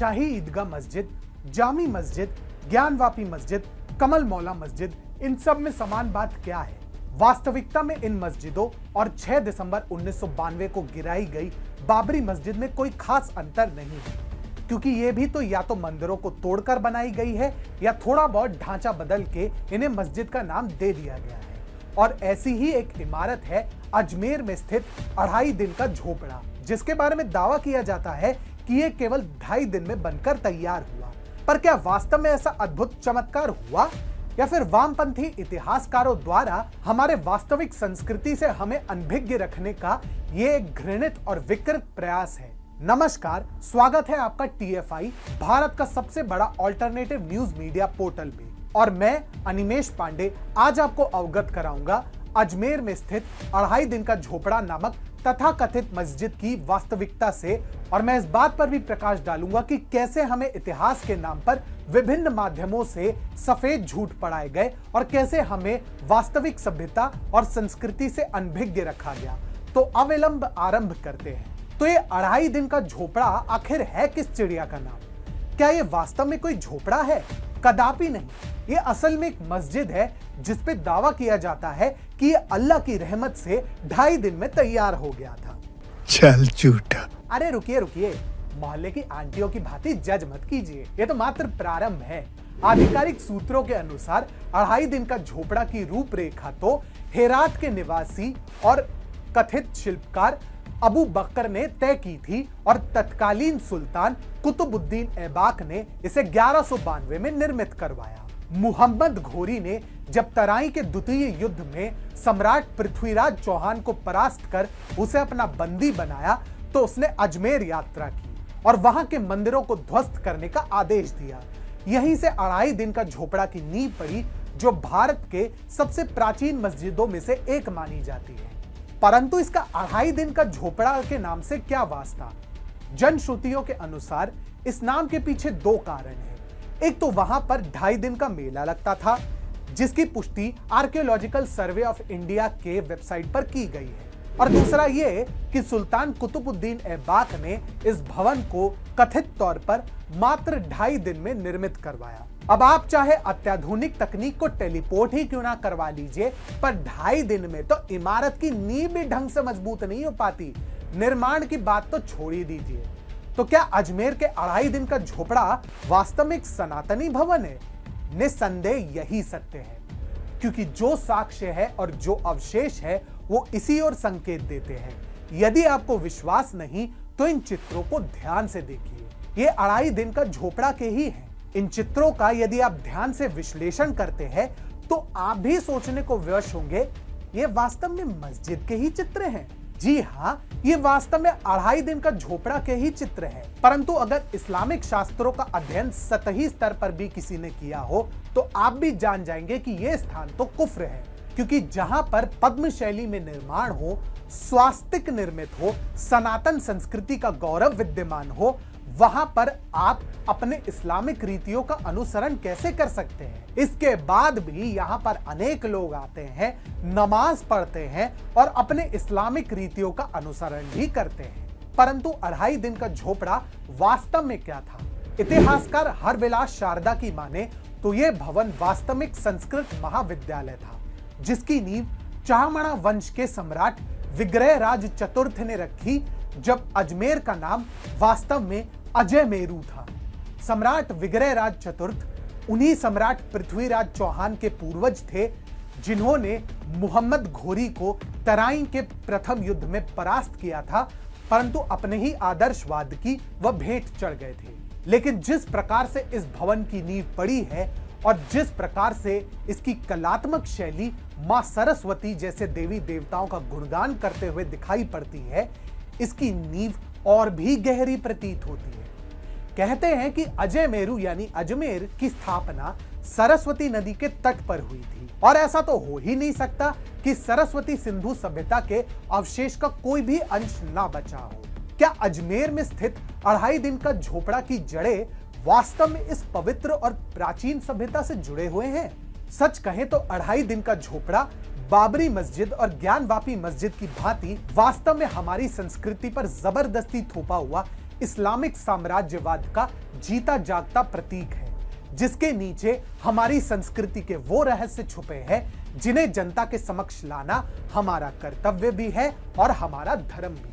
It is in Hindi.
शाही ईदगाह मस्जिद, जामी मस्जिद, ज्ञानवापी मस्जिद, कमल मौला मस्जिद, इन सब में समान बात क्या है? वास्तविकता में इन मस्जिदों और 6 दिसंबर 1992 को गिराई गई बाबरी मस्जिद में कोई खास अंतर नहीं है, क्योंकि ये भी तो या तो मंदिरों को तोड़कर बनाई गई है या थोड़ा बहुत ढांचा बदल के इन्हें मस्जिद का नाम दे दिया गया है। और ऐसी ही एक इमारत है अजमेर में स्थित 2.5 दिन का झोपड़ा, जिसके बारे में दावा किया जाता है कि ये केवल 2.5 दिन में बनकर तैयार हुआ। पर क्या वास्तव में ऐसा अद्भुत चमत्कार हुआ, या फिर वामपंथी इतिहासकारों द्वारा हमारे वास्तविक संस्कृति से हमें अनभिज्ञ रखने का ये एक घृणित और विकृत प्रयास है? नमस्कार, स्वागत है आपका टीएफआई, भारत का सबसे बड़ा ऑल्टरनेटिव न्यूज मीडिया पोर्टल में। और मैं अनिमेश पांडे आज आपको अवगत कराऊंगा अजमेर में स्थित 2.5 दिन का झोपड़ा नामक तथाकथित मस्जिद की वास्तविकता से। और मैं इस बात पर भी प्रकाश डालूंगा कि कैसे हमें इतिहास के नाम पर विभिन्न माध्यमों से सफेद झूठ पढ़ाए गए और कैसे हमें वास्तविक सभ्यता और संस्कृति से अनभिज्ञ रखा गया। तो अविलंब आरंभ करते हैं। तो ये 2.5 दिन का झोपड़ा आखिर है किस चिड़िया का नाम? क्या ये वास्तव में कोई झोपड़ा है? कदापि नहीं। ये असल में एक मस्जिद है जिसपे दावा किया जाता है कि ये अल्लाह की रहमत से 2.5 दिन में तैयार हो गया था। चल झूठा। अरे रुकिए, मोहल्ले की आंटियों की भांति जज मत कीजिए, ये तो मात्र प्रारंभ है। आधिकारिक सूत्रों के अनुसार 2.5 दिन का झोपड़ा की रूपरेखा तो हेरात के निवासी और कथित शिल्पकार अबू बकर ने तय की थी और तत्कालीन सुल्तान कुतुबुद्दीन ऐबाक ने इसे 1192 में निर्मित करवाया। मुहम्मद घोरी ने जब तराई के द्वितीय युद्ध में सम्राट पृथ्वीराज चौहान को परास्त कर उसे अपना बंदी बनाया तो उसने अजमेर यात्रा की और वहां के मंदिरों को ध्वस्त करने का आदेश दिया। यहीं से 2.5 दिन का झोपड़ा की नींव पड़ी, जो भारत के सबसे प्राचीन मस्जिदों में से एक मानी जाती है। परंतु इसका 2.5 दिन का झोपड़ा के नाम से क्या वास्ता? जनश्रुतियों के अनुसार इस नाम के पीछे 2 कारण हैं। एक तो वहां पर 2.5 दिन का मेला लगता था, जिसकी पुष्टि आर्कियोलॉजिकल सर्वे ऑफ इंडिया के वेबसाइट पर की गई है, और दूसरा ये कि सुल्तान कुतुबुद्दीन ऐबाक ने इस भवन को कथित तौर पर मात्र 2.5 दिन में निर्मित करवाया। अब आप चाहे अत्याधुनिक तकनीक को टेलीपोर्ट ही क्यों ना करवा लीजिए, पर 2.5 दिन में तो इमारत की नींव भी ढंग से मजबूत नहीं हो पाती। निर्माण की बात तो छोड़ ही दीजिए। तो क्या अजमेर के 2.5 दिन का झोपड़ा वास्तव में एक सनातनी भवन है? निस्संदेह यही सत्य है, क्योंकि जो साक्ष्य है और जो अवशेष है वो इसी ओर संकेत देते हैं। यदि आपको विश्वास नहीं तो इन चित्रों को ध्यान से देखिए। ये 2.5 दिन का झोपड़ा के ही हैं। इन चित्रों का यदि आप ध्यान से विश्लेषण करते हैं तो आप भी सोचने को विवश होंगे, ये वास्तव में मस्जिद के ही चित्र हैं। जी हाँ, ये वास्तव में 2.5 दिन का झोपड़ा के ही चित्र है। परंतु अगर इस्लामिक शास्त्रों का अध्ययन सतही स्तर पर भी किसी ने किया हो तो आप भी जान जाएंगे कि ये स्थान तो कुफ्र है, क्योंकि जहां पर पद्म शैली में निर्माण हो, स्वास्तिक निर्मित हो, सनातन संस्कृति का गौरव विद्यमान हो, वहां पर आप अपने इस्लामिक रीतियों का अनुसरण कैसे कर सकते हैं? इसके बाद भी यहां पर अनेक लोग आते हैं, नमाज पढ़ते हैं और अपने इस्लामिक रीतियों का अनुसरण भी करते हैं। परंतु 2.5 दिन का झोपड़ा वास्तव में क्या था? इतिहासकार हरविलास शारदा की माने तो यह भवन वास्तव में एक संस्कृत महाविद्यालय था, जिसकी नींव चाहमणा वंश के सम्राट विग्रहराज चतुर्थ ने रखी, जब अजमेर का नाम वास्तव में अजय मेरू था। सम्राट विग्रहराज चतुर्थ उन्हीं सम्राट पृथ्वीराज चौहान के पूर्वज थे, जिन्होंने मुहम्मद घोरी को तराई के प्रथम युद्ध में परास्त किया था, परंतु अपने ही आदर्शवाद की वह भेंट चढ़ गए थे। लेकिन जिस प्रकार से इस भवन की नींव पड़ी है और जिस प्रकार से इसकी कलात्मक शैली मां सरस्वती जैसे देवी देवताओं का गुणगान करते हुए दिखाई पड़ती है, इसकी नींव और भी गहरी प्रतीत होती है। कहते हैं कि अजय मेरू यानी अजमेर की स्थापना सरस्वती नदी के तट पर हुई थी, और ऐसा तो हो ही नहीं सकता कि सरस्वती सिंधु सभ्यता के अवशेष का कोई भी अंश ना बचा हो। क्या अजमेर में स्थित 2.5 दिन का झोपड़ा की जड़ें वास्तव में इस पवित्र और प्राचीन सभ्यता से जुड़े हुए हैं? सच कहें तो 2.5 दिन का झोपड़ा बाबरी मस्जिद और ज्ञानवापी मस्जिद की भांति वास्तव में हमारी संस्कृति पर जबरदस्ती थोपा हुआ इस्लामिक साम्राज्यवाद का जीता जागता प्रतीक है, जिसके नीचे हमारी संस्कृति के वो रहस्य छुपे हैं जिन्हें जनता के समक्ष लाना हमारा कर्तव्य भी है और हमारा धर्म भी।